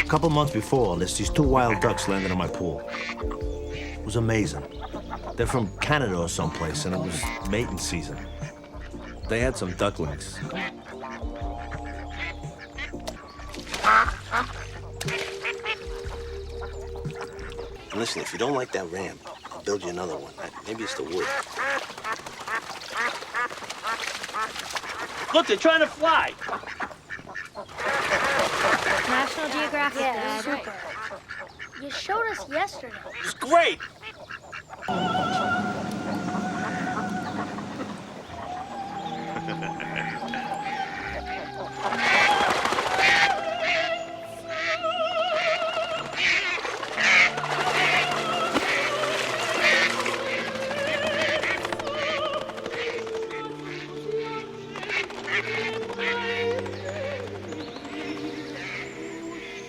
A couple months before all this, these two wild ducks landed in my pool. It was amazing. They're from Canada or someplace, and it was mating season. They had some ducklings. And listen, if you don't like that ramp, I'll build you another one. Maybe it's the wood. Look, they're trying to fly. National Geographic, Yeah, Dad. super. You showed us yesterday. It's great.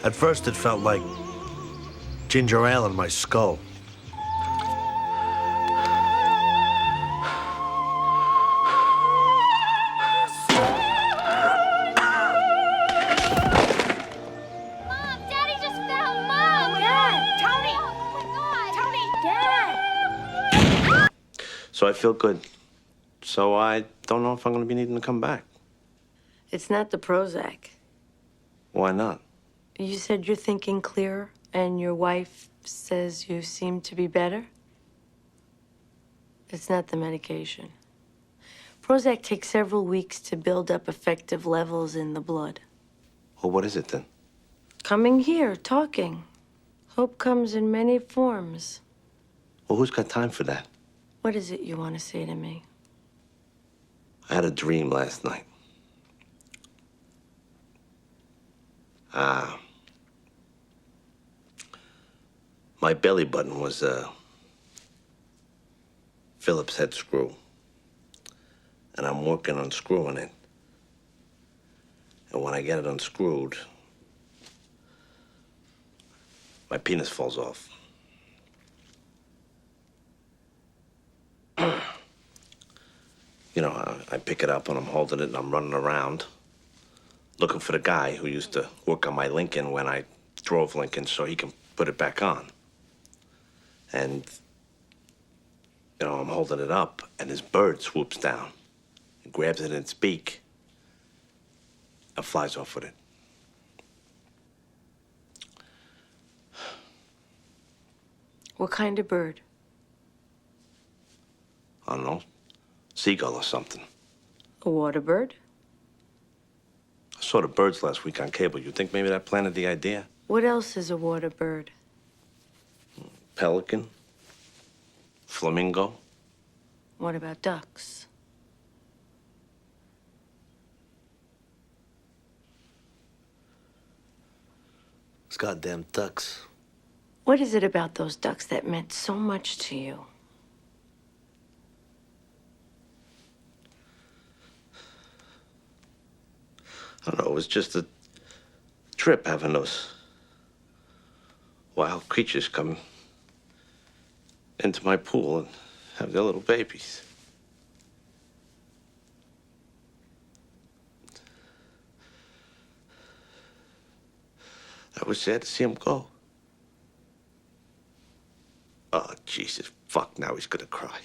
At first, it felt like ginger ale in my skull. Mom, Daddy just found Mom! Dad! Tony! Oh my God! Tony! Dad! So I feel good. So I don't know if I'm going to be needing to come back. It's not the Prozac. Why not? You said you're thinking clearer, and your wife says you seem to be better? It's not the medication. Prozac takes several weeks to build up effective levels in the blood. Well, what is it then? Coming here, talking. Hope comes in many forms. Well, who's got time for that? What is it you want to say to me? I had a dream last night. My belly button was a Phillips head screw. And I'm working on unscrewing it. And when I get it unscrewed, my penis falls off. You know, I pick it up and I'm holding it and I'm running around looking for the guy who used to work on my Lincoln when I drove Lincoln so he can put it back on. And, you know, I'm holding it up and this bird swoops down and grabs it in its beak and flies off with it. What kind of bird? I don't know, seagull or something. A water bird? I saw the birds last week on cable. You think maybe that planted the idea? What else is a water bird? Pelican, flamingo. What about ducks? Those goddamn ducks. What is it about those ducks that meant so much to you? I don't know, it was just a trip having those wild creatures come into my pool and have their little babies. I was sad to see him go. Oh, Jesus, fuck, now he's gonna cry.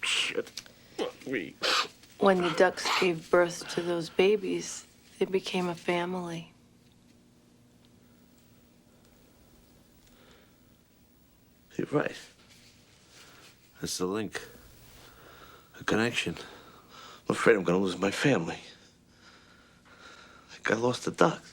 Shit, fuck me. When the ducks gave birth to those babies, they became a family. You're right. That's the link. A connection. I'm afraid I'm gonna lose my family. I think I lost the ducks.